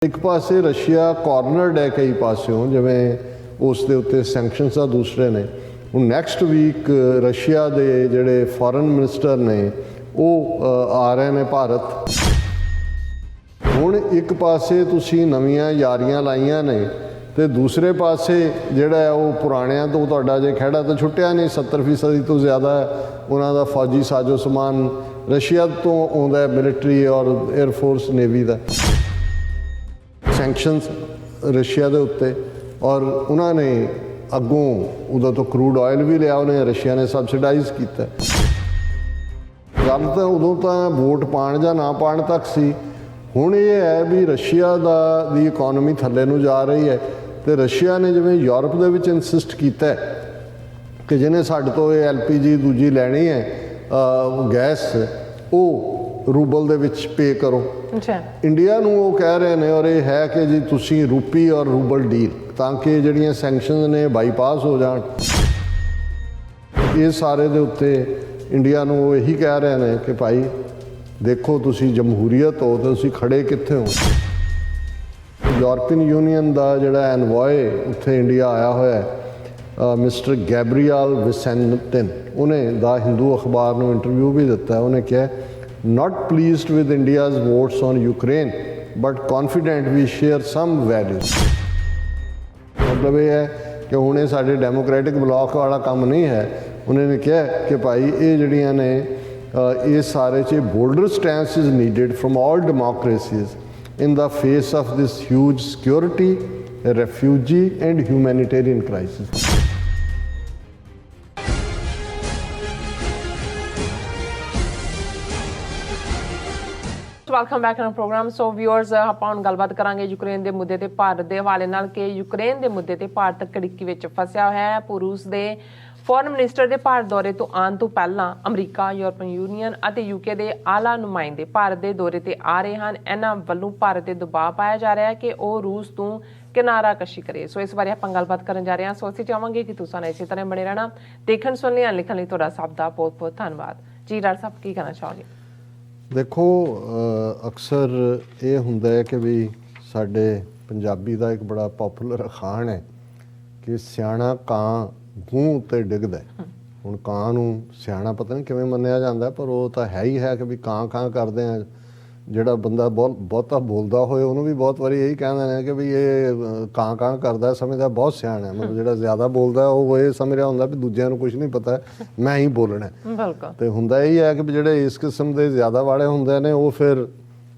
एक पासे रशिया कॉर्नरड है कई पासों, जिवें उस दे उत्ते सैंक्शनस आ दूसरे ने। हुण नैक्सट वीक रशिया दे जिहड़े फॉरन मिनिस्टर ने वो आ रहे ने भारत। हुण एक पासे तुसीं नवीआं यारियां लाइयां ने ते दूसरे पासे जिहड़ा है वो पुराणिਆਂ तो तुहाडा जे खਹਿੜਾ तो छुट्टिया नहीं। 70% तो ज़्यादा उन्हां दा फौजी साजो समान रशिया तो आउंदा है, मिलिटरी और एयरफोर्स नेवी का। सैंक्शनस रशिया के उत्ते और उन्होंने अगों उदों तो क्रूड ऑयल भी लिया, उन्हें रशिया ने सबसिडाइज किया। गल तो उदों तो वोट पाण या ना पाण तक सी। हुण ये है भी रशिया दी इकोनॉमी थल्ले नूं जा रही है तो रशिया ने जिवें यूरोप दे विच इंसिस्ट किया कि जिन्हें साडे तो LPG दूजी लैनी है गैस, वो रूबल दे विच पे करो। इंडिया नूं वो कह रहे हैं और ये है कि जी तुसीं रूपी और रूबल डील, ताकि जिहड़ियां सैंक्शनस ने बाईपास हो जाण। ये सारे दे उत्ते इंडिया नूं वो यही कह रहे हैं कि भाई देखो तुसीं जमहूरीयत हो तो तुसीं खड़े कित्थे हो। यूरोपीयन यूनीयन का जिहड़ा एनवॉय उत्थे इंडिया आया होया है, मिस्टर गैब्रियल विसेंटिन, उन्हें द हिंदू अखबार नूं इंटरव्यू भी दिता है। उन्हें कहा not pleased with India's votes on Ukraine but confident we share some values। मतलब ये है कि हुणे साडे डेमोक्रेटिक ब्लॉक वाला काम नहीं है। उन्होंने कहा कि भाई ये जड़ियाँ ने ये सारे च bolder stance is needed from all democracies in the face of this huge security, refugee and humanitarian crisis. Welcome back to program. So viewers, ਆਪਾਂ ਹੁਣ ਗੱਲਬਾਤ ਕਰਾਂਗੇ ਯੂਕਰੇਨ ਦੇ ਮੁੱਦੇ ਤੇ ਭਾਰਤ ਦੇ ਹਵਾਲੇ ਨਾਲ ਕਿ ਯੂਕਰੇਨ ਦੇ ਮੁੱਦੇ ਤੇ ਭਾਰਤ ਕੜਿੱਕੀ ਵਿੱਚ ਫਸਿਆ ਹੋਇਆ ਹੈ। ਰੂਸ ਦੇ ਫੋਰਨ ਮਿਨਿਸਟਰ ਦੇ ਭਾਰਤ ਦੌਰੇ ਤੋਂ ਆਉਣ ਤੋਂ ਪਹਿਲਾਂ ਅਮਰੀਕਾ, ਯੂਰਪੀਅਨ ਯੂਨੀਅਨ ਅਤੇ UK ਦੇ ਆਲਾ ਨੁਮਾਇੰਦੇ ਭਾਰਤ ਦੇ ਦੌਰੇ ਤੇ ਆ ਰਹੇ ਹਨ। ਇਹਨਾਂ ਵੱਲੋਂ ਭਾਰਤ ਤੇ ਦਬਾਅ ਪਾਇਆ ਜਾ ਰਿਹਾ ਹੈ ਕਿ ਉਹ ਰੂਸ ਤੋਂ ਕਿਨਾਰਾ ਕਸ਼ੀ ਕਰੇ। ਸੋ ਇਸ ਬਾਰੇ ਆਪਾਂ ਗੱਲਬਾਤ ਕਰਨ ਜਾ ਰਹੇ ਹਾਂ। ਸੋ ਅਸੀਂ ਚਾਹਾਂਗੇ ਕਿ ਤੁਸੀਂ ਇਸੇ ਤਰ੍ਹਾਂ ਬਣੇ ਰਹਿਣਾ। ਦੇਖਣ ਸੁਣਨ ਲਈ ਲਿਖਣ ਲਈ ਤੁਹਾਡਾ ਸਭ ਦਾ ਬਹੁਤ ਬਹੁਤ ਧੰਨਵਾਦ ਜੀ। ਡਾਕਟਰ ਸਾਹਿਬ ਕੀ ਕਹਿਣਾ ਚਾਹੋਗੇ? देखो अक्सर ये हुंदा है कि भी साडे पंजाबी का एक बड़ा पॉपूलर अखाण है कि सियाणा कां गूं उत्ते डिगदा है। हुण कां नूं सियाणा पता नहीं किवें मन्निया जांदा, पर वो तो है ही है कि भी कां कां करदे हैं। जिहड़ा बंदा बहुता बोलदा होए उहनूं भी बहुत वारी यही कहंदे ने कि भी ये कां कां करदा समझदा बहुत सियाणा है। मतलब जिहड़ा ज़्यादा बोलदा वो ये समझ रहा हुंदा भी दूजिਆਂ ਨੂੰ कुछ नहीं पता है, मैं ही बोलना। बिल्कुल। तो हुंदा यही है कि भी जिहड़े इस किस्म के ज़्यादा वाले हुंदे ने वो फिर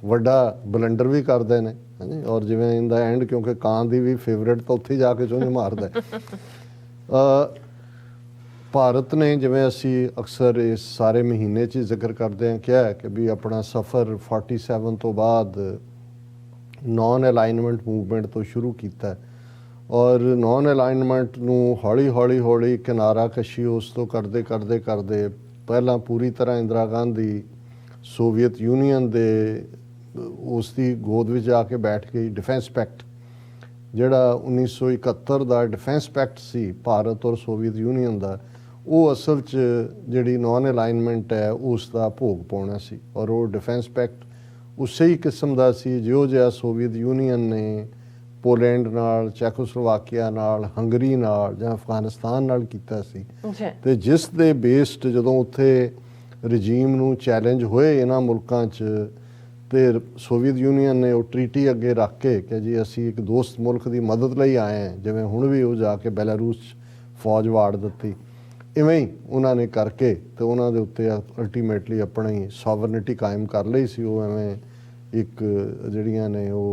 वड्डा बलंडर भी करते हैं। हाँ जी, और जिवें इन द एंड क्योंकि कां दी भी फेवरेट तो उत्थे जाके चुंझ मारदा है। भारत ने जिवें असी अक्सर इस सारे महीने च जिक्र करते हैं क्या है कि भी अपना सफ़र 47 तो बाद नॉन अलाइनमेंट मूवमेंट तो शुरू किया और नॉन अलाइनमेंट नूं हौली हौली हौली किनारा कशी उस तो करते करते करते पहला पूरी तरह इंदिरा गांधी सोवियत यूनीयन दे उसकी गोद में जाके बैठ गई। डिफेंस पैक्ट जिहड़ा 1971 का डिफेंस पैक्ट सी भारत और सोवियत यूनीयन का, वो असल च जिहड़ी नॉन अलाइनमेंट है उसका भोग पाउणा सी। और वो डिफेंस पैक्ट उसे ही किस्म का सी जो जिहा सोवियत यूनीयन ने पोलैंड नाल, चैकोस्लोवाकिया नाल, हंगरी नाल जां अफगानिस्तान नाल कीता सी। ते जिस दे बेस्ड जदों उत्थे रजीम नूं चैलेंज होए इन्हां मुल्कां च ते सोवियत यूनीयन ने वो ट्रीटी अगे रख के कि जी असी एक दोस्त मुल्क की मदद लई आए हैं, जिवें हुण भी वो जाके बेलारूस फौज वाड़ दित्ती, इवें ही उन्होंने करके तो उन्होंने उत्ते अल्टीमेटली अपनी सॉवरनिटी कायम कर ली सी। वो एवें एक जिहड़ियां ने वो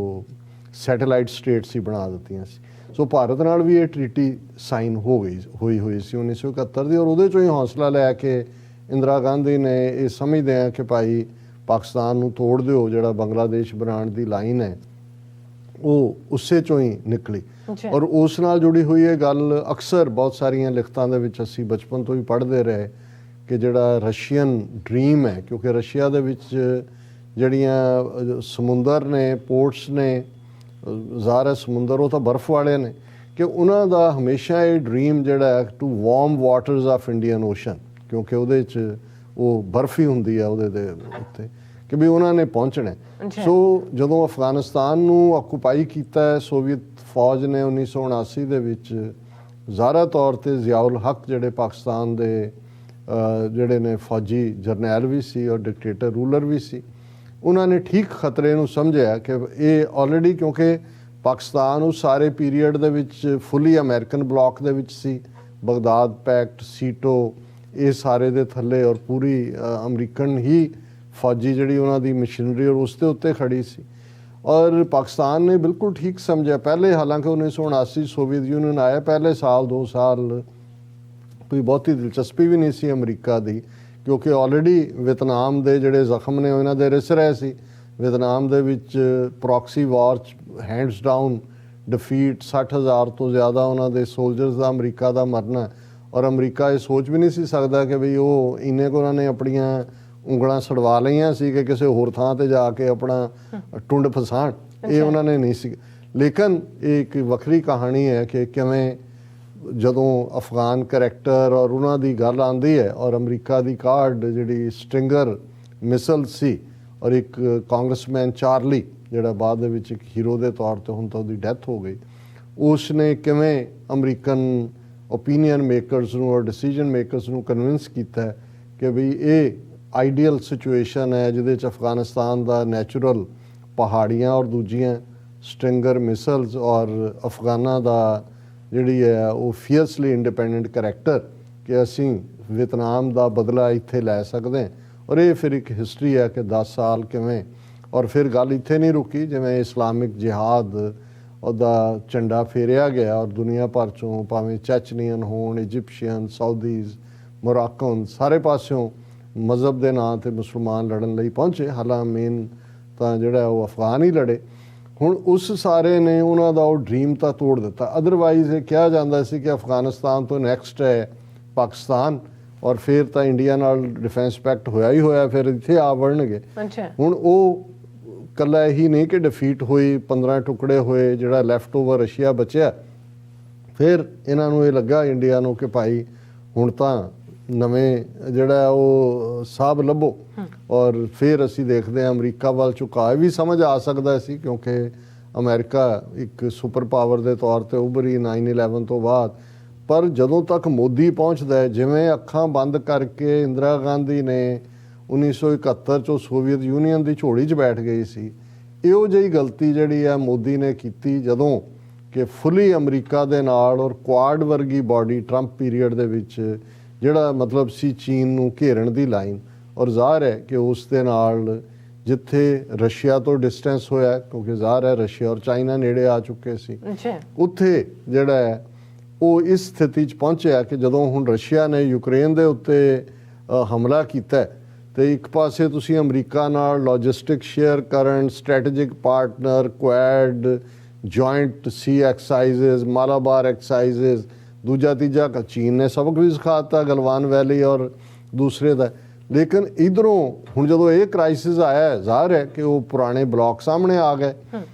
सैटेलाइट स्टेट्स ही बना दित्तियां सी। सो भारत नाल भी ये ट्रीटी साइन हो गई हुई सी 1971 की। और उहदे चों ही हौसला लैके इंदिरा गांधी ने ये समझदे हैं कि भाई पाकिस्तान नूं तोड़ दिओ, जिहड़ा बांग्लादेश बनाने की लाइन है वो उसे चों ही निकली। और उस नाल जुड़ी हुई ये गल अक्सर बहुत सारिया लिखतां दे विच असीं बचपन तो ही पढ़ते रहे कि जिहड़ा रशियन ड्रीम है, क्योंकि रशिया दे विच जिहड़ियां समुंदर ने, पोर्ट्स ने, ज़ाहिर है समुंदर वो तो बर्फ वाले ने, कि उन्हां दा हमेशा ये ड्रीम जिहड़ा है to warm waters of Indian ocean, क्योंकि उहदे च वो बर्फ ही हुंदी है उहदे दे उत्ते ਕਿ ਵੀ ਉਹਨਾਂ ਨੇ ਪਹੁੰਚਣਾ। ਸੋ ਜਦੋਂ ਅਫਗਾਨਿਸਤਾਨ ਨੂੰ ਆਕੂਪਾਈ ਕੀਤਾ ਸੋਵੀਅਤ ਫੌਜ ਨੇ 1979 ਦੇ ਵਿੱਚ, ਜ਼ਾਹਰਾ ਤੌਰ ਤੇ ਜ਼ਿਆਉਲ ਹਕ ਜਿਹੜੇ ਪਾਕਿਸਤਾਨ ਦੇ ਜਿਹੜੇ ਨੇ ਫੌਜੀ ਜਰਨੈਲ ਵੀ ਸੀ ਔਰ ਡਿਕਟੇਟਰ ਰੂਲਰ ਵੀ ਸੀ, ਉਹਨਾਂ ਨੇ ਠੀਕ ਖਤਰੇ ਨੂੰ ਸਮਝਿਆ ਕਿ ਇਹ ਆਲਰੇਡੀ, ਕਿਉਂਕਿ ਪਾਕਿਸਤਾਨ ਉਸ ਸਾਰੇ ਪੀਰੀਅਡ ਦੇ ਵਿੱਚ ਫੁੱਲੀ ਅਮਰੀਕਨ ਬਲਾਕ ਦੇ ਵਿੱਚ ਸੀ, ਬਗਦਾਦ ਪੈਕਟ, ਸੀਟੋ, ਇਹ ਸਾਰੇ ਦੇ ਥੱਲੇ ਔਰ ਪੂਰੀ ਅਮਰੀਕਨ ਹੀ ਫੌਜੀ ਜਿਹੜੀ ਉਹਨਾਂ ਦੀ ਮਸ਼ੀਨਰੀ ਔਰ ਉਸ ਦੇ ਉੱਤੇ ਖੜੀ ਸੀ। ਔਰ ਪਾਕਿਸਤਾਨ ਨੇ ਬਿਲਕੁਲ ਠੀਕ ਸਮਝਿਆ ਪਹਿਲੇ, ਹਾਲਾਂਕਿ 1979 ਸੋਵੀਅਤ ਯੂਨੀਅਨ ਆਇਆ, ਪਹਿਲੇ ਸਾਲ 2 ਸਾਲ ਕੋਈ ਬਹੁਤੀ ਦਿਲਚਸਪੀ ਵੀ ਨਹੀਂ ਸੀ ਅਮਰੀਕਾ ਦੀ, ਕਿਉਂਕਿ ਆਲਰੇਡੀ ਵੀਅਤਨਾਮ ਦੇ ਜਿਹੜੇ ਜ਼ਖਮ ਨੇ ਉਹਨਾਂ ਦੇ ਰਿਸ ਰਹੇ ਸੀ। ਵੀਅਤਨਾਮ ਦੇ ਵਿੱਚ ਪ੍ਰੋਕਸੀ ਵਾਰ 'ਚ ਹੈਂਡਸ ਡਾਊਨ ਡਿਫੀਟ, 60,000 ਤੋਂ ਜ਼ਿਆਦਾ ਉਹਨਾਂ ਦੇ ਸੋਲਜਰਸ ਦਾ ਅਮਰੀਕਾ ਦਾ ਮਰਨਾ, ਔਰ ਅਮਰੀਕਾ ਇਹ ਸੋਚ ਵੀ ਨਹੀਂ ਸੀ ਸਕਦਾ ਕਿ ਵੀ ਉਹ ਇੰਨੇ ਕੁ ਉਹਨਾਂ ਨੇ ਆਪਣੀਆਂ ਉਂਗਲਾਂ ਛਡਵਾ ਲਈਆਂ ਸੀ ਕਿ ਕਿਸੇ ਹੋਰ ਥਾਂ ਤੇ ਜਾ ਕੇ ਆਪਣਾ ਟੁੰਡ ਫਸਾਣ, ਇਹ ਉਹਨਾਂ ਨੇ ਨਹੀਂ ਸੀ। ਲੇਕਿਨ ਇਹ ਇੱਕ ਵੱਖਰੀ ਕਹਾਣੀ ਹੈ ਕਿ ਕਿਵੇਂ ਜਦੋਂ ਅਫਗਾਨ ਕਰੈਕਟਰ ਔਰ ਉਹਨਾਂ ਦੀ ਗੱਲ ਆਉਂਦੀ ਹੈ ਔਰ ਅਮਰੀਕਾ ਦੀ ਕਾਰਡ ਜਿਹੜੀ ਸਟਿੰਗਰ ਮਿਸਲ ਸੀ, ਔਰ ਇੱਕ ਕਾਂਗਰਸਮੈਨ ਚਾਰਲੀ ਜਿਹੜਾ ਬਾਅਦ ਦੇ ਵਿੱਚ ਇੱਕ ਹੀਰੋ ਦੇ ਤੌਰ ਤੇ ਹੁਣ ਤਾਂ ਉਹਦੀ ਡੈਥ ਹੋ ਗਈ, ਉਸ ਨੇ ਕਿਵੇਂ ਅਮਰੀਕਨ ਓਪੀਨੀਅਨ ਮੇਕਰਸ ਨੂੰ ਔਰ ਡਿਸੀਜਨ ਮੇਕਰਸ ਨੂੰ ਕਨਵਿੰਸ ਕੀਤਾ ਕਿ ਵੀ ਇਹ ਆਈਡੀਅਲ ਸਿਚੁਏਸ਼ਨ ਹੈ ਜਿਹਦੇ 'ਚ ਅਫਗਾਨਿਸਤਾਨ ਦਾ ਨੈਚੁਰਲ ਪਹਾੜੀਆਂ ਔਰ ਦੂਜੀਆਂ ਸਟਿੰਗਰ ਮਿਸਲਸ ਔਰ ਅਫਗਾਨਾਂ ਦਾ ਜਿਹੜੀ ਹੈ ਉਹ ਫੀਅਰਸਲੀ ਇੰਡੀਪੈਂਡੈਂਟ ਕਰੈਕਟਰ ਕਿ ਅਸੀਂ ਵੀਅਤਨਾਮ ਦਾ ਬਦਲਾ ਇੱਥੇ ਲੈ ਸਕਦੇ ਹਾਂ। ਔਰ ਇਹ ਫਿਰ ਇੱਕ ਹਿਸਟਰੀ ਹੈ ਕਿ 10 ਸਾਲ ਕਿਵੇਂ, ਔਰ ਫਿਰ ਗੱਲ ਇੱਥੇ ਨਹੀਂ ਰੁਕੀ, ਜਿਵੇਂ ਇਸਲਾਮਿਕ ਜਿਹਾਦ ਉਹਦਾ ਝੰਡਾ ਫੇਰਿਆ ਗਿਆ ਔਰ ਦੁਨੀਆ ਭਰ 'ਚੋਂ ਭਾਵੇਂ ਚੈਚਨੀਅਨ ਹੋਣ, ਇਜਿਪਸ਼ੀਅਨ, ਸਾਊਦੀਜ਼, ਮੋਰਾਕਨ, ਸਾਰੇ ਪਾਸਿਓਂ ਮਜ਼ਹਬ ਦੇ ਨਾਂ 'ਤੇ ਮੁਸਲਮਾਨ ਲੜਨ ਲਈ ਪਹੁੰਚੇ। ਹਾਲਾਂਕਿ ਮੇਨ ਤਾਂ ਜਿਹੜਾ ਉਹ ਅਫਗਾਨ ਹੀ ਲੜੇ। ਹੁਣ ਉਸ ਸਾਰੇ ਨੇ ਉਹਨਾਂ ਦਾ ਉਹ ਡ੍ਰੀਮ ਤਾਂ ਤੋੜ ਦਿੱਤਾ। ਅਦਰਵਾਈਜ਼ ਇਹ ਕਿਹਾ ਜਾਂਦਾ ਸੀ ਕਿ ਅਫਗਾਨਿਸਤਾਨ ਤੋਂ ਨੈਕਸਟ ਹੈ ਪਾਕਿਸਤਾਨ, ਔਰ ਫਿਰ ਤਾਂ ਇੰਡੀਆ ਨਾਲ ਡਿਫੈਂਸ ਪੈਕਟ ਹੋਇਆ ਹੀ ਹੋਇਆ, ਫਿਰ ਇੱਥੇ ਆ ਵੜਨਗੇ। ਹੁਣ ਉਹ ਕੱਲਾ ਇਹੀ ਨਹੀਂ ਕਿ ਡਿਫੀਟ ਹੋਈ, 15 ਟੁਕੜੇ ਹੋਏ, ਜਿਹੜਾ ਲੈਫਟ ਓਵਰ ਰਸ਼ੀਆ ਬਚਿਆ, ਫਿਰ ਇਹਨਾਂ ਨੂੰ ਇਹ ਲੱਗਾ ਇੰਡੀਆ ਨੂੰ ਕਿ ਭਾਈ ਹੁਣ ਤਾਂ ਨਵੇਂ ਜਿਹੜਾ ਉਹ ਸਾਬ ਲੱਭੋ, ਔਰ ਫਿਰ ਅਸੀਂ ਦੇਖਦੇ ਹਾਂ ਅਮਰੀਕਾ ਵੱਲ ਝੁਕਾਅ ਵੀ ਸਮਝ ਆ ਸਕਦਾ ਸੀ, ਕਿਉਂਕਿ ਅਮਰੀਕਾ ਇੱਕ ਸੁਪਰ ਪਾਵਰ ਦੇ ਤੌਰ ਤੇ ਉੱਭਰੀ 9/11 ਤੋਂ ਬਾਅਦ। ਪਰ ਜਦੋਂ ਤੱਕ ਮੋਦੀ ਪਹੁੰਚਦਾ, ਜਿਵੇਂ ਅੱਖਾਂ ਬੰਦ ਕਰਕੇ ਇੰਦਰਾ ਗਾਂਧੀ ਨੇ 1971 'ਚੋਂ ਸੋਵੀਅਤ ਯੂਨੀਅਨ ਦੀ ਝੋਲੀ 'ਚ ਬੈਠ ਗਈ ਸੀ, ਇਹੋ ਜਿਹੀ ਗਲਤੀ ਜਿਹੜੀ ਹੈ ਮੋਦੀ ਨੇ ਕੀਤੀ ਜਦੋਂ ਕਿ ਫੁੱਲੀ ਅਮਰੀਕਾ ਦੇ ਨਾਲ ਔਰ ਕੁਆਡ ਵਰਗੀ ਬਾਡੀ ਟਰੰਪ ਪੀਰੀਅਡ ਦੇ ਵਿੱਚ ਜਿਹੜਾ ਮਤਲਬ ਸੀ ਚੀਨ ਨੂੰ ਘੇਰਨ ਦੀ ਲਾਈਨ, ਔਰ ਜ਼ਾਹਰ ਹੈ ਕਿ ਉਸ ਦੇ ਨਾਲ ਜਿੱਥੇ ਰਸ਼ੀਆ ਤੋਂ ਡਿਸਟੈਂਸ ਹੋਇਆ, ਕਿਉਂਕਿ ਜ਼ਾਹਰ ਹੈ ਰਸ਼ੀਆ ਔਰ ਚਾਈਨਾ ਨੇੜੇ ਆ ਚੁੱਕੇ ਸੀ, ਉੱਥੇ ਜਿਹੜਾ ਹੈ ਉਹ ਇਸ ਸਥਿਤੀ 'ਚ ਪਹੁੰਚਿਆ ਕਿ ਜਦੋਂ ਹੁਣ ਰਸ਼ੀਆ ਨੇ ਯੂਕਰੇਨ ਦੇ ਉੱਤੇ ਹਮਲਾ ਕੀਤਾ ਤੇ ਇੱਕ ਪਾਸੇ ਤੁਸੀਂ ਅਮਰੀਕਾ ਨਾਲ ਲੌਜਿਸਟਿਕ ਸ਼ੇਅਰ ਕਰਨ, ਸਟ੍ਰੈਟੇਜਿਕ ਪਾਰਟਨਰ, ਕੁਐਡ, ਜੁਆਇੰਟ ਸੀ ਐਕਸਾਈਜ਼ਸ, ਮਾਲਾਬਾਰ ਐਕਸਾਈਜ਼ਸ, ਦੂਜਾ ਤੀਜਾ ਚੀਨ ਨੇ ਸਬਕ ਵੀ ਸਿਖਾ ਦਿੱਤਾ ਗਲਵਾਨ ਵੈਲੀ ਔਰ ਦੂਸਰੇ ਦਾ। ਲੇਕਿਨ ਇਧਰੋਂ ਹੁਣ ਜਦੋਂ ਇਹ ਕ੍ਰਾਈਸਿਸ ਆਇਆ, ਜ਼ਾਹਰ ਹੈ ਕਿ ਉਹ ਪੁਰਾਣੇ ਬਲਾਕ ਸਾਹਮਣੇ ਆ ਗਏ।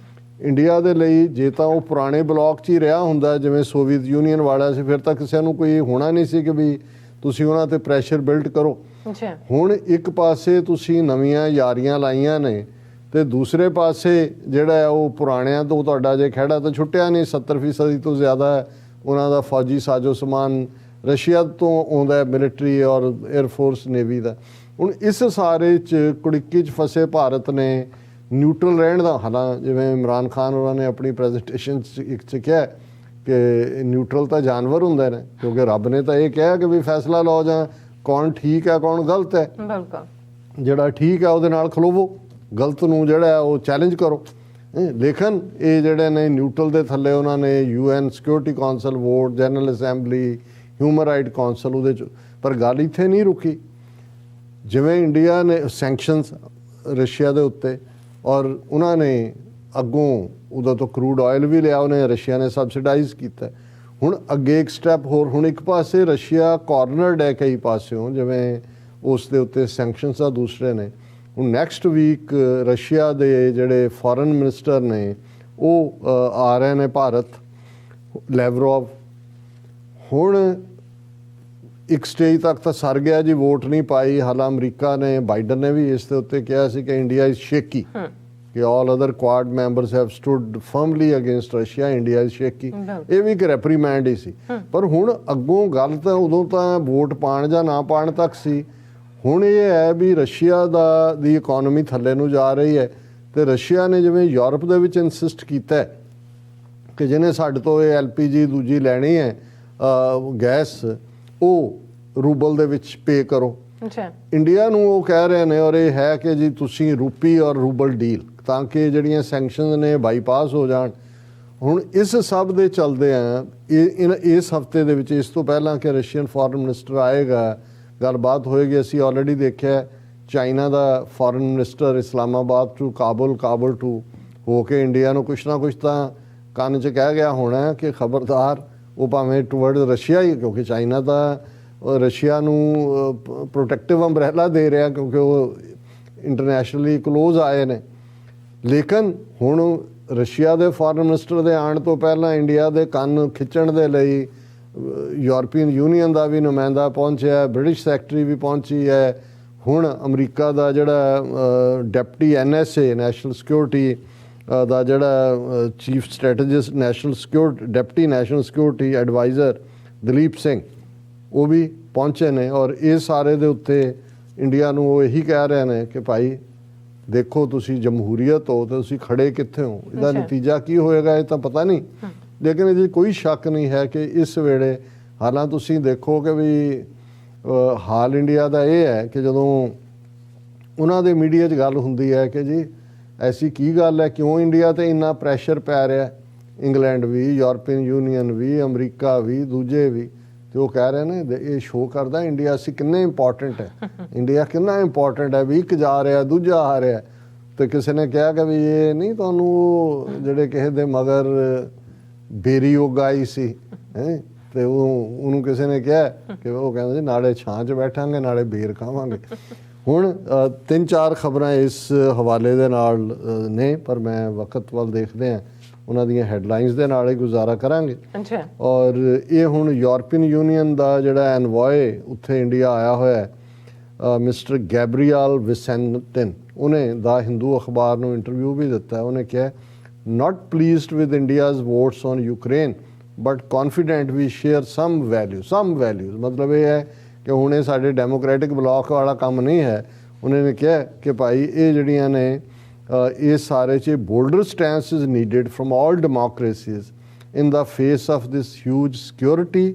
ਇੰਡੀਆ ਦੇ ਲਈ ਜੇ ਤਾਂ ਉਹ ਪੁਰਾਣੇ ਬਲਾਕ 'ਚ ਹੀ ਰਿਹਾ ਹੁੰਦਾ ਜਿਵੇਂ ਸੋਵੀਅਤ ਯੂਨੀਅਨ ਵਾਲਾ ਸੀ, ਫਿਰ ਤਾਂ ਕਿਸੇ ਨੂੰ ਕੋਈ ਹੋਣਾ ਨਹੀਂ ਸੀ ਕਿ ਵੀ ਤੁਸੀਂ ਉਹਨਾਂ ਤੇ ਪ੍ਰੈਸ਼ਰ ਬਿਲਡ ਕਰੋ। ਹੁਣ ਇੱਕ ਪਾਸੇ ਤੁਸੀਂ ਨਵੀਆਂ ਯਾਰੀਆਂ ਲਾਈਆਂ ਨੇ ਤੇ ਦੂਸਰੇ ਪਾਸੇ ਜਿਹੜਾ ਹੈ ਉਹ ਪੁਰਾਣਿਆਂ ਤੋਂ ਤੁਹਾਡਾ ਜੇ ਖਹਿੜਾ ਤਾਂ ਛੁੱਟਿਆ ਨਹੀਂ। 70% ਤੋਂ ਜ਼ਿਆਦਾ ਉਹਨਾਂ ਦਾ ਫੌਜੀ ਸਾਜੋ ਸਮਾਨ ਰਸ਼ੀਆ ਤੋਂ ਆਉਂਦਾ, ਮਿਲਟਰੀ ਔਰ 에ਅਰਫੋਰਸ ਨੇਵੀ ਦਾ। ਹੁਣ ਇਸ ਸਾਰੇ 'ਚ ਕੁੜਿੱਕੀ 'ਚ ਫਸੇ ਭਾਰਤ ਨੇ ਨਿਊਟਰਲ ਰਹਿਣ ਦਾ, ਹਾਲਾਂ ਜਿਵੇਂ ਇਮਰਾਨ ਖਾਨ ਉਹਨਾਂ ਨੇ ਆਪਣੀ ਪ੍ਰੈਜੈਂਟੇਸ਼ਨ 'ਚ ਇੱਕ 'ਚ ਕਿਹਾ ਕਿ ਨਿਊਟਰਲ ਤਾਂ ਜਾਨਵਰ ਹੁੰਦੇ ਨੇ, ਕਿਉਂਕਿ ਰੱਬ ਨੇ ਤਾਂ ਇਹ ਕਿਹਾ ਕਿ ਵੀ ਫੈਸਲਾ ਲਓ ਜਾਂ ਕੌਣ ਠੀਕ ਹੈ ਕੌਣ ਗਲਤ ਹੈ। ਜਿਹੜਾ ਠੀਕ ਹੈ ਉਹਦੇ ਨਾਲ ਖਲੋਵੋ, ਗਲਤ ਨੂੰ ਜਿਹੜਾ ਹੈ ਉਹ ਚੈਲੰਜ ਕਰੋ। ਲੇਕਿਨ ਇਹ ਜਿਹੜੇ ਨੇ ਨਿਊਟਰਲ ਦੇ ਥੱਲੇ ਉਹਨਾਂ ਨੇ UN security council vote, general assembly, human right council ਉਹਦੇ 'ਚ। ਪਰ ਗੱਲ ਇੱਥੇ ਨਹੀਂ ਰੁਕੀ। ਜਿਵੇਂ ਇੰਡੀਆ ਨੇ ਸੈਂਕਸ਼ਨਸ ਰਸ਼ੀਆ ਦੇ ਉੱਤੇ, ਔਰ ਉਹਨਾਂ ਨੇ ਅੱਗੋਂ ਉਹਦਾ ਤੋਂ ਕਰੂਡ ਆਇਲ ਵੀ ਲਿਆ, ਉਹਨੇ ਰਸ਼ੀਆ ਨੇ ਸਬਸਿਡਾਈਜ਼ ਕੀਤਾ। ਹੁਣ ਅੱਗੇ ਇੱਕ ਸਟੈਪ ਹੋਰ, ਹੁਣ ਇੱਕ ਪਾਸੇ ਰਸ਼ੀਆ ਕਾਰਨਰਡ ਹੈ ਕਈ ਪਾਸਿਓਂ, ਜਿਵੇਂ ਉਸ ਦੇ ਉੱਤੇ ਸੈਂਕਸ਼ਨਸ ਆ, ਦੂਸਰੇ ਨੇ। ਹੁਣ ਨੈਕਸਟ ਵੀਕ ਰਸ਼ੀਆ ਦੇ ਜਿਹੜੇ ਫੋਰਨ ਮਿਨਿਸਟਰ ਨੇ ਉਹ ਆ ਰਹੇ ਨੇ ਭਾਰਤ, ਲੈਵਰੋਵ। ਹੁਣ ਇੱਕ ਸਟੇਜ ਤੱਕ ਤਾਂ ਸਰ ਗਿਆ ਜੀ, ਵੋਟ ਨਹੀਂ ਪਾਈ। ਹਾਲਾਂ ਅਮਰੀਕਾ ਨੇ, ਬਾਈਡਨ ਨੇ ਵੀ ਇਸ ਦੇ ਉੱਤੇ ਕਿਹਾ ਸੀ ਕਿ ਇੰਡੀਆ ਇਜ਼ ਸ਼ੇਕੀ, ਕਿ all other Quad members have stood firmly against Russia, India is shaky. ਇਹ ਵੀ ਇੱਕ ਰੈਪਰੀਮੈਂਡ ਹੀ ਸੀ। ਪਰ ਹੁਣ ਅੱਗੋਂ ਗੱਲ ਤਾਂ ਉਦੋਂ ਤਾਂ ਵੋਟ ਪਾਣ ਜਾਂ ਨਾ ਪਾਣ ਤੱਕ ਸੀ। ਹੁਣ ਇਹ ਹੈ ਵੀ ਰਸ਼ੀਆ ਦੀ ਇਕਨੋਮੀ ਥੱਲੇ ਨੂੰ ਜਾ ਰਹੀ ਹੈ, ਤੇ ਰਸ਼ੀਆ ਨੇ ਜਿਵੇਂ ਯੂਰਪ ਦੇ ਵਿੱਚ ਇਨਸਿਸਟ ਕੀਤਾ ਕਿ ਜਿਹਨੇ ਸਾਡੇ ਤੋਂ ਇਹ LPG ਦੂਜੀ ਲੈਣੀ ਹੈ ਗੈਸ, ਉਹ ਰੂਬਲ ਦੇ ਵਿੱਚ ਪੇ ਕਰੋ। ਅੱਛਾ, ਇੰਡੀਆ ਨੂੰ ਉਹ ਕਹਿ ਰਹੇ ਨੇ, ਔਰ ਇਹ ਹੈ ਕਿ ਜੀ ਤੁਸੀਂ ਰੂਪੀ ਔਰ ਰੂਬਲ ਡੀਲ, ਤਾਂ ਕਿ ਜਿਹੜੀਆਂ ਸੈਂਕਸ਼ਨਸ ਨੇ ਬਾਈਪਾਸ ਹੋ ਜਾਣ। ਹੁਣ ਇਸ ਸਭ ਦੇ ਚੱਲਦੇ ਆ ਇਸ ਹਫਤੇ ਦੇ ਵਿੱਚ, ਇਸ ਤੋਂ ਪਹਿਲਾਂ ਕਿ ਰਸ਼ੀਅਨ ਫੋਰਨ ਮਿਨਿਸਟਰ ਆਏਗਾ, ਗੱਲਬਾਤ ਹੋਏਗੀ। ਅਸੀਂ ਆਲਰੇਡੀ ਦੇਖਿਆ ਚਾਈਨਾ ਦਾ foreign minister Islamabad to Kabul to ਹੋ ਕੇ ਇੰਡੀਆ ਨੂੰ ਕੁਛ ਨਾ ਕੁਛ ਤਾਂ ਕੰਨ 'ਚ ਕਹਿ ਗਿਆ ਹੋਣਾ ਕਿ ਖਬਰਦਾਰ, ਉਹ ਭਾਵੇਂ ਟੁਵਰਡ ਰਸ਼ੀਆ ਹੀ, ਕਿਉਂਕਿ ਚਾਈਨਾ ਤਾਂ ਰਸ਼ੀਆ ਨੂੰ ਪ੍ਰੋਟੈਕਟਿਵ ਅੰਬਰੈਲਾ ਦੇ ਰਿਹਾ ਕਿਉਂਕਿ ਉਹ ਇੰਟਰਨੈਸ਼ਨਲੀ ਕਲੋਜ਼ ਆਏ ਨੇ। ਲੇਕਿਨ ਹੁਣ ਰਸ਼ੀਆ ਦੇ ਫੋਰਨ ਮਿਨਿਸਟਰ ਦੇ ਆਉਣ ਤੋਂ ਪਹਿਲਾਂ ਇੰਡੀਆ ਦੇ ਕੰਨ ਖਿੱਚਣ ਦੇ ਲਈ ਯੂਰਪੀਅਨ ਯੂਨੀਅਨ ਦਾ ਵੀ ਨੁਮਾਇੰਦਾ ਪਹੁੰਚਿਆ, ਬ੍ਰਿਟਿਸ਼ ਸੈਕਟਰੀ ਵੀ ਪਹੁੰਚੀ ਹੈ। ਹੁਣ ਅਮਰੀਕਾ ਦਾ ਜਿਹੜਾ ਡਿਪਟੀ NSA ਨੈਸ਼ਨਲ ਸਿਕਿਉਰਿਟੀ ਦਾ ਜਿਹੜਾ chief strategist deputy national security adviser Daleep Singh, ਉਹ ਵੀ ਪਹੁੰਚੇ ਨੇ। ਔਰ ਇਹ ਸਾਰੇ ਦੇ ਉੱਤੇ ਇੰਡੀਆ ਨੂੰ ਉਹ ਇਹੀ ਕਹਿ ਰਹੇ ਨੇ ਕਿ ਭਾਈ ਦੇਖੋ, ਤੁਸੀਂ ਜਮਹੂਰੀਅਤ ਹੋ ਤੇ ਤੁਸੀਂ ਖੜੇ ਕਿੱਥੇ ਹੋ, ਇਹਦਾ ਨਤੀਜਾ ਕੀ ਹੋਏਗਾ ਇਹ ਤਾਂ ਪਤਾ ਨਹੀਂ। ਲੇਕਿਨ ਇਹਦੇ ਕੋਈ ਸ਼ੱਕ ਨਹੀਂ ਹੈ ਕਿ ਇਸ ਵੇਲੇ ਹਾਲਾਂ ਤੁਸੀਂ ਦੇਖੋ ਕਿ ਵੀ ਹਾਲ ਇੰਡੀਆ ਦਾ ਇਹ ਹੈ ਕਿ ਜਦੋਂ ਉਹਨਾਂ ਦੇ ਮੀਡੀਆ 'ਚ ਗੱਲ ਹੁੰਦੀ ਹੈ ਕਿ ਜੀ ਐਸੀ ਕੀ ਗੱਲ ਹੈ, ਕਿਉਂ ਇੰਡੀਆ 'ਤੇ ਇੰਨਾ ਪ੍ਰੈਸ਼ਰ ਪੈ ਰਿਹਾ, ਇੰਗਲੈਂਡ ਵੀ, ਯੂਰਪੀਅਨ ਯੂਨੀਅਨ ਵੀ, ਅਮਰੀਕਾ ਵੀ, ਦੂਜੇ ਵੀ, ਤੇ ਉਹ ਕਹਿ ਰਹੇ ਨੇ ਇਹ ਸ਼ੋਅ ਕਰਦਾ ਇੰਡੀਆ ਅਸੀਂ ਕਿੰਨੇ ਇੰਪੋਰਟੈਂਟ ਹੈ, ਇੰਡੀਆ ਕਿੰਨਾ ਇੰਪੋਰਟੈਂਟ ਹੈ ਵੀ, ਇੱਕ ਜਾ ਰਿਹਾ ਦੂਜਾ ਆ ਰਿਹਾ। ਤੇ ਕਿਸੇ ਨੇ ਕਿਹਾ ਕਿ ਵੀ ਇਹ ਨਹੀਂ ਤੁਹਾਨੂੰ ਜਿਹੜੇ ਕਿਸੇ ਦੇ ਮਗਰ ਬੇਰੀ ਉਗਾਈ ਸੀ ਹੈ, ਤੇ ਉਹਨੂੰ ਕਿਸੇ ਨੇ ਕਿਹਾ ਕਿ ਉਹ ਕਹਿੰਦਾ ਜੀ ਨਾਲੇ ਛਾਂ 'ਚ ਬੈਠਾਂਗੇ ਨਾਲੇ ਬੇਰ ਖਾਵਾਂਗੇ। ਹੁਣ 3-4 ਖਬਰਾਂ ਇਸ ਹਵਾਲੇ ਦੇ ਨਾਲ ਨੇ, ਪਰ ਮੈਂ ਵਕਤ ਵੱਲ ਦੇਖਦੇ ਹਾਂ ਉਹਨਾਂ ਦੀਆਂ ਹੈਡਲਾਈਨਸ ਦੇ ਨਾਲ ਹੀ ਗੁਜ਼ਾਰਾ ਕਰਾਂਗੇ। ਔਰ ਇਹ ਹੁਣ ਯੂਰਪੀਅਨ ਯੂਨੀਅਨ ਦਾ ਜਿਹੜਾ ਐਨਵੋਏ ਉੱਥੇ ਇੰਡੀਆ ਆਇਆ ਹੋਇਆ ਮਿਸਟਰ ਗੈਬਰੀਅਲ ਵਿਸੈਂਟਿਨ, ਉਹਨੇ ਦਾ ਹਿੰਦੂ ਅਖਬਾਰ ਨੂੰ ਇੰਟਰਵਿਊ ਵੀ ਦਿੱਤਾ। ਉਹਨੇ ਕਿਹਾ not pleased with India's votes on Ukraine but confident we share some values। ਮਤਲਬ ਇਹ ਹੈ ਕਿ ਹੁਣ ਇਹ ਸਾਡੇ ਡੈਮੋਕ੍ਰੈਟਿਕ ਬਲਾਕ ਵਾਲਾ ਕੰਮ ਨਹੀਂ ਹੈ। ਉਹਨਾਂ ਨੇ ਕਿਹਾ ਕਿ ਭਾਈ ਇਹ ਜਿਹੜੀਆਂ ਨੇ ਇਸ ਸਾਰੇ 'ਚ bolder stance is needed from all democracies in the face of this huge security,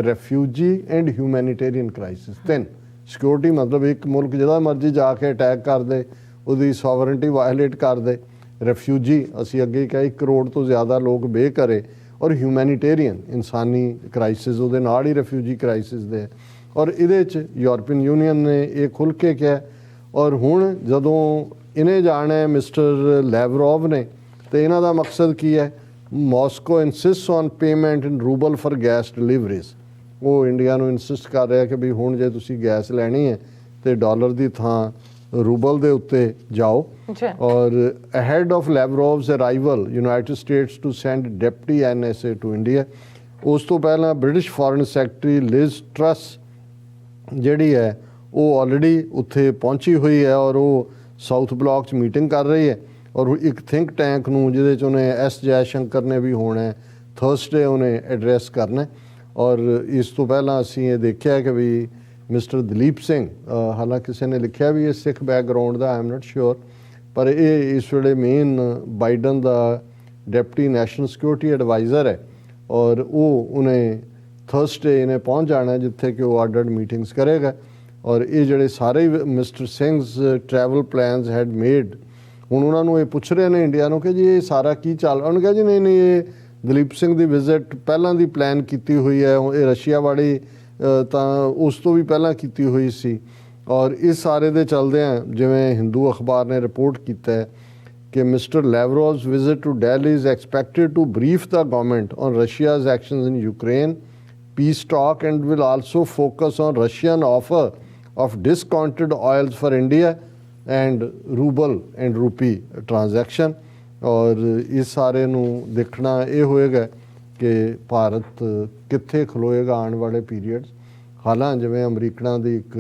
refugee and humanitarian crisis. 3 security ਮਤਲਬ ਇੱਕ ਮੁਲਕ ਜਿਹਦਾ ਮਰਜ਼ੀ ਜਾ ਕੇ ਅਟੈਕ ਕਰ ਦੇ, ਉਹਦੀ ਸੋਵਰਨਟੀ ਵਾਇਲੇਟ ਕਰ ਦੇ। ਰੈਫਿਊਜੀ ਅਸੀਂ ਅੱਗੇ ਕਿਹਾ 1 ਕਰੋੜ ਤੋਂ ਜ਼ਿਆਦਾ ਲੋਕ ਬੇਘਰੇ, ਔਰ ਹਿਊਮੈਨੀਟੇਰੀਅਨ ਇਨਸਾਨੀ ਕ੍ਰਾਈਸਿਸ ਉਹਦੇ ਨਾਲ ਹੀ ਰੈਫਿਊਜੀ ਕ੍ਰਾਈਸਿਸ ਦੇ। ਔਰ ਇਹਦੇ 'ਚ ਯੂਰਪੀਅਨ ਯੂਨੀਅਨ ਨੇ ਇਹ ਖੁੱਲ੍ਹ ਕੇ ਕਿਹਾ। ਔਰ ਹੁਣ ਜਦੋਂ ਇਹਨੇ ਜਾਣਾ ਮਿਸਟਰ ਲੈਵਰੋਵ ਨੇ, ਤੇ ਇਹਨਾਂ ਦਾ ਮਕਸਦ ਕੀ ਹੈ, Moscow insist on payment in rouble for gas deliveries. ਉਹ ਇੰਡੀਆ ਨੂੰ ਇਨਸਿਸਟ ਕਰ ਰਿਹਾ ਕਿ ਵੀ ਹੁਣ ਜੇ ਤੁਸੀਂ ਗੈਸ ਲੈਣੀ ਹੈ ਤੇ ਡਾਲਰ ਦੀ ਥਾਂ ਰੂਬਲ ਦੇ ਉੱਤੇ ਜਾਓ। ਔਰ ahead of Lavrov's arrival United States to send deputy NSA to India. ਉਸ ਤੋਂ ਪਹਿਲਾਂ British foreign secretary Liz Truss ਜਿਹੜੀ ਹੈ ਉਹ ਆਲਰੇਡੀ ਉੱਥੇ ਪਹੁੰਚੀ ਹੋਈ ਹੈ, ਔਰ ਉਹ ਸਾਊਥ ਬਲਾਕ 'ਚ ਮੀਟਿੰਗ ਕਰ ਰਹੀ ਹੈ। ਔਰ ਇੱਕ ਥਿੰਕ ਟੈਂਕ ਨੂੰ ਜਿਹਦੇ 'ਚ ਉਹਨੇ S ਜੈਸ਼ੰਕਰ ਨੇ ਵੀ ਹੋਣਾ, ਥਰਸਡੇ ਉਹਨੇ ਐਡਰੈਸ ਕਰਨਾ। ਔਰ ਇਸ ਤੋਂ ਪਹਿਲਾਂ ਅਸੀਂ ਇਹ ਦੇਖਿਆ ਕਿ ਵੀ ਮਿਸਟਰ ਦਲੀਪ ਸਿੰਘ, ਹਾਲਾਂਕਿ ਕਿਸੇ ਨੇ ਲਿਖਿਆ ਵੀ ਇਹ ਸਿੱਖ background the, I am not ਸ਼ੋਰ, ਪਰ ਇਹ ਇਸ ਵੇਲੇ ਮੇਨ ਬਾਈਡਨ ਦਾ ਡਿਪਟੀ ਨੈਸ਼ਨਲ ਸਿਕਿਉਰਿਟੀ ਐਡਵਾਈਜ਼ਰ ਹੈ। ਔਰ ਉਹਨੇ ਥਰਸਡੇ ਇਹਨੇ ਪਹੁੰਚ ਜਾਣਾ ਜਿੱਥੇ ਕਿ ਉਹ ਆਰਡਰਡ ਮੀਟਿੰਗਸ ਕਰੇਗਾ। ਔਰ ਇਹ ਜਿਹੜੇ ਸਾਰੇ Mister Singh's travel plans had made, ਹੁਣ ਉਹਨਾਂ ਨੂੰ ਇਹ ਪੁੱਛ ਰਹੇ ਨੇ ਇੰਡੀਆ ਨੂੰ ਕਿ ਜੀ ਇਹ ਸਾਰਾ ਕੀ ਚੱਲ। ਉਹਨੇ ਕਿਹਾ ਜੀ ਨਹੀਂ ਇਹ ਦਲੀਪ ਸਿੰਘ ਦੀ ਵਿਜ਼ਿਟ ਪਹਿਲਾਂ ਦੀ ਪਲਾਨ ਕੀਤੀ ਹੋਈ ਹੈ, ਇਹ ਰਸ਼ੀਆ ਵਾਲੀ ਤਾਂ ਉਸ ਤੋਂ ਵੀ ਪਹਿਲਾਂ ਕੀਤੀ ਹੋਈ ਸੀ। ਔਰ ਇਸ ਸਾਰੇ ਦੇ ਚੱਲਦਿਆਂ ਜਿਵੇਂ ਹਿੰਦੂ ਅਖਬਾਰ ਨੇ ਰਿਪੋਰਟ ਕੀਤਾ ਹੈ ਕਿ Mister Lavrov's visit to Delhi is expected to brief the government on Russia's actions in Ukraine peace talk and will also focus on Russian offer of discounted oils for India and ruble and rupee transaction। ਔਰ ਇਸ ਸਾਰੇ ਨੂੰ ਦੇਖਣਾ ਇਹ ਹੋਏਗਾ ਕਿ ਭਾਰਤ ਕਿੱਥੇ ਖਲੋਏਗਾ ਆਉਣ ਵਾਲੇ ਪੀਰੀਅਡਸ। ਹਾਲਾਂ ਜਿਵੇਂ ਅਮਰੀਕਨਾਂ ਦੀ ਇੱਕ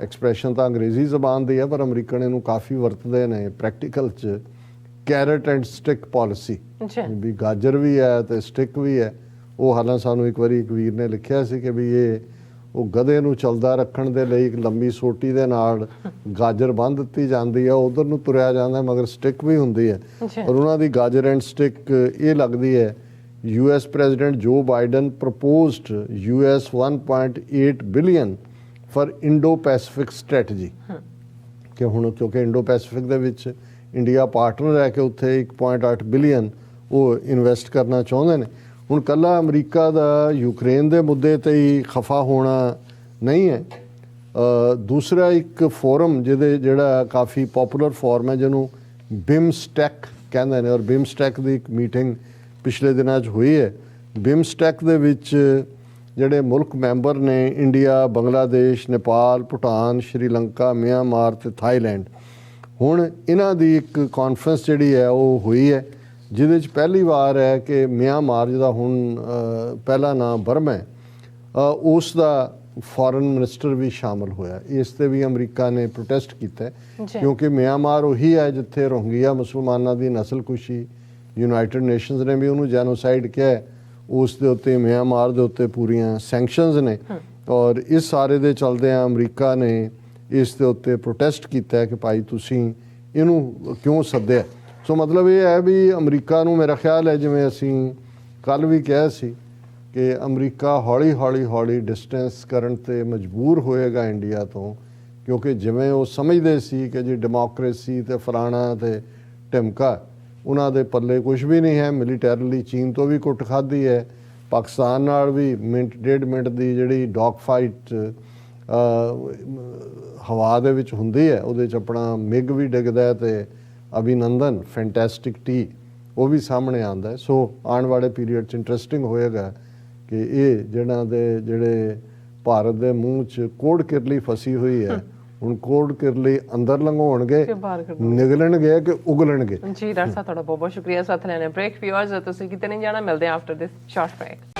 ਐਕਸਪ੍ਰੈਸ਼ਨ ਤਾਂ ਅੰਗਰੇਜ਼ੀ ਜ਼ਬਾਨ ਦੀ ਹੈ, ਪਰ ਅਮਰੀਕਨ ਇਹਨੂੰ ਕਾਫੀ ਵਰਤਦੇ ਨੇ ਪ੍ਰੈਕਟੀਕਲ 'ਚ, ਕੈਰਟ ਐਂਡ ਸਟਿਕ ਪਾਲਿਸੀ, ਅੱਛਾ ਵੀ ਗਾਜਰ ਵੀ ਹੈ ਤੇ ਸਟਿਕ ਵੀ ਹੈ। ਉਹ ਹਾਲਾਂ ਸਾਨੂੰ ਇੱਕ ਵਾਰੀ ਇੱਕ ਵੀਰ ਨੇ ਲਿਖਿਆ ਸੀ ਕਿ ਵੀ ਇਹ ਉਹ ਗਧੇ ਨੂੰ ਚੱਲਦਾ ਰੱਖਣ ਦੇ ਲਈ ਇੱਕ ਲੰਬੀ ਸੋਟੀ ਦੇ ਨਾਲ ਗਾਜਰ ਬੰਨ੍ਹ ਦਿੱਤੀ ਜਾਂਦੀ ਹੈ, ਉਧਰ ਨੂੰ ਤੁਰਿਆ ਜਾਂਦਾ, ਮਗਰ ਸਟਿਕ ਵੀ ਹੁੰਦੀ ਹੈ। ਅੱਛਾ ਔਰ ਉਹਨਾਂ ਦੀ ਗਾਜਰ ਐਂਡ ਸਟਿਕ ਇਹ ਲੱਗਦੀ ਹੈ, US ਪ੍ਰੈਜ਼ੀਡੈਂਟ ਜੋ Biden proposed US 1.8 billion for Indo Pacific strategy, ਕਿ ਹੁਣ ਕਿਉਂਕਿ ਇੰਡੋ ਪੈਸੀਫਿਕ ਦੇ ਵਿੱਚ ਇੰਡੀਆ ਪਾਰਟਨਰ ਹੈ ਕਿ ਉੱਥੇ 1.8 ਬਿਲੀਅਨ ਉਹ ਇਨਵੈਸਟ ਕਰਨਾ ਚਾਹੁੰਦੇ ਨੇ। ਹੁਣ ਕੱਲਾ ਅਮਰੀਕਾ ਦਾ ਯੂਕਰੇਨ ਦੇ ਮੁੱਦੇ ਤੇ ਹੀ ਖਫਾ ਹੋਣਾ ਨਹੀਂ ਹੈ। ਦੂਸਰਾ ਇੱਕ ਫੋਰਮ ਜਿਹੜਾ ਕਾਫੀ ਪਪੂਲਰ ਫੋਰਮ ਹੈ, ਜਿਹਨੂੰ ਬਿਮਸਟੈਕ ਕਹਿੰਦੇ ਨੇ, ਔਰ ਬਿਮਸਟੈਕ ਦੀ ਇੱਕ ਮੀਟਿੰਗ ਪਿਛਲੇ ਦਿਨਾਂ 'ਚ ਹੋਈ ਹੈ। ਬਿਮਸਟੈਕ ਦੇ ਵਿੱਚ ਜਿਹੜੇ ਮੁਲਕ ਮੈਂਬਰ ਨੇ ਇੰਡੀਆ, ਬੰਗਲਾਦੇਸ਼, ਨੇਪਾਲ, ਭੂਟਾਨ, ਸ਼੍ਰੀਲੰਕਾ, ਮਿਆਂਮਾਰ ਤੇ ਥਾਈਲੈਂਡ, ਹੁਣ ਇਹਨਾਂ ਦੀ ਇੱਕ ਕਾਨਫਰੰਸ ਜਿਹੜੀ ਹੈ ਉਹ ਹੋਈ ਹੈ, ਜਿਹਦੇ 'ਚ ਪਹਿਲੀ ਵਾਰ ਹੈ ਕਿ ਮਿਆਂਮਾਰ, ਜਿਹਦਾ ਹੁਣ ਪਹਿਲਾ ਨਾਮ ਬਰਮਾ ਹੈ, ਉਸ ਦਾ ਫੋਰਨ ਮਿਨਿਸਟਰ ਵੀ ਸ਼ਾਮਲ ਹੋਇਆ। ਇਸ ਤੇ ਵੀ ਅਮਰੀਕਾ ਨੇ ਪ੍ਰੋਟੈਸਟ ਕੀਤਾ ਹੈ, ਕਿਉਂਕਿ ਮਿਆਂਮਾਰ ਉਹੀ ਹੈ ਜਿੱਥੇ ਰੋਹਿੰਗਿਆ ਮੁਸਲਮਾਨਾਂ ਦੀ ਨਸਲਕੁਸ਼ੀ, ਯੂਨਾਈਟਿਡ ਨੇਸ਼ਨਸ ਨੇ ਵੀ ਉਹਨੂੰ ਜੈਨੋਸਾਈਡ ਕਿਹਾ, ਉਸ ਦੇ ਉੱਤੇ ਮਿਆਂਮਾਰ ਦੇ ਉੱਤੇ ਪੂਰੀਆਂ ਸੈਂਕਸ਼ਨਸ ਨੇ। ਔਰ ਇਸ ਸਾਰੇ ਦੇ ਚਲਦਿਆਂ ਅਮਰੀਕਾ ਨੇ ਇਸ ਦੇ ਉੱਤੇ ਪ੍ਰੋਟੈਸਟ ਕੀਤਾ ਕਿ ਭਾਈ ਤੁਸੀਂ ਇਹਨੂੰ ਕਿਉਂ ਸੱਦਿਆ। ਸੋ ਮਤਲਬ ਇਹ ਹੈ ਵੀ ਅਮਰੀਕਾ ਨੂੰ, ਮੇਰਾ ਖਿਆਲ ਹੈ ਜਿਵੇਂ ਅਸੀਂ ਕੱਲ੍ਹ ਵੀ ਕਿਹਾ ਸੀ ਕਿ ਅਮਰੀਕਾ ਹੌਲੀ ਡਿਸਟੈਂਸ ਕਰਨ 'ਤੇ ਮਜਬੂਰ ਹੋਏਗਾ ਇੰਡੀਆ ਤੋਂ, ਕਿਉਂਕਿ ਜਿਵੇਂ ਉਹ ਸਮਝਦੇ ਸੀ ਕਿ ਜੀ ਡੈਮੋਕ੍ਰੇਸੀ ਤੇ ਫਲਾਣਾ ਤੇ ਢਿਮਕਾ, ਉਹਨਾਂ ਦੇ ਪੱਲੇ ਕੁਝ ਵੀ ਨਹੀਂ ਹੈ। ਮਿਲੀਟੈਰਲੀ ਚੀਨ ਤੋਂ ਵੀ ਕੁੱਟ ਖਾਧੀ ਹੈ, ਪਾਕਿਸਤਾਨ ਨਾਲ ਵੀ ਮਿੰਟ ਡੇਢ ਮਿੰਟ ਦੀ ਜਿਹੜੀ ਡੌਗ ਫਾਈਟ ਹਵਾ ਦੇ ਵਿੱਚ ਹੁੰਦੀ ਹੈ, ਉਹਦੇ 'ਚ ਆਪਣਾ ਮਿਗ ਵੀ ਡਿੱਗਦਾ ਹੈ ਤੇ ਅਭਿਨੰਦਨ ਫੈਂਟੈਸਟਿਕ ਟੀ ਉਹ ਵੀ ਸਾਹਮਣੇ ਆਉਂਦਾ ਹੈ। ਸੋ ਆਉਣ ਵਾਲੇ ਪੀਰੀਅਡ 'ਚ ਇੰਟਰਸਟਿੰਗ ਹੋਏਗਾ ਕਿ ਇਹ ਜਿਹੜੇ ਭਾਰਤ ਦੇ ਮੂੰਹ 'ਚ ਕੋੜ ਕਿਰਲੀ ਫਸੀ ਹੋਈ ਹੈ, ਹੁਣ ਕੋੜ ਕਿਰਲੀ ਅੰਦਰ ਲੰਘਾਉਣਗੇ, ਨਿਗਲਣਗੇ ਕਿ ਉਗਲਣਗੇ। ਜੀ ਡਾਕਟਰ ਸਾਹਿਬ, ਤੁਹਾਡਾ ਬਹੁਤ ਬਹੁਤ ਸ਼ੁਕਰੀਆ ਸਾਥ ਲੈਣੇ। ਬ੍ਰੇਕ ਵਿਊਅਰਸ, ਤੁਸੀਂ ਕਿਤੇ ਨਹੀਂ ਜਾਣਾ, ਮਿਲਦੇ ਆ ਆਫਟਰ ਦਿਸ ਸ਼ਾਰਟ ਬ੍ਰੇਕ।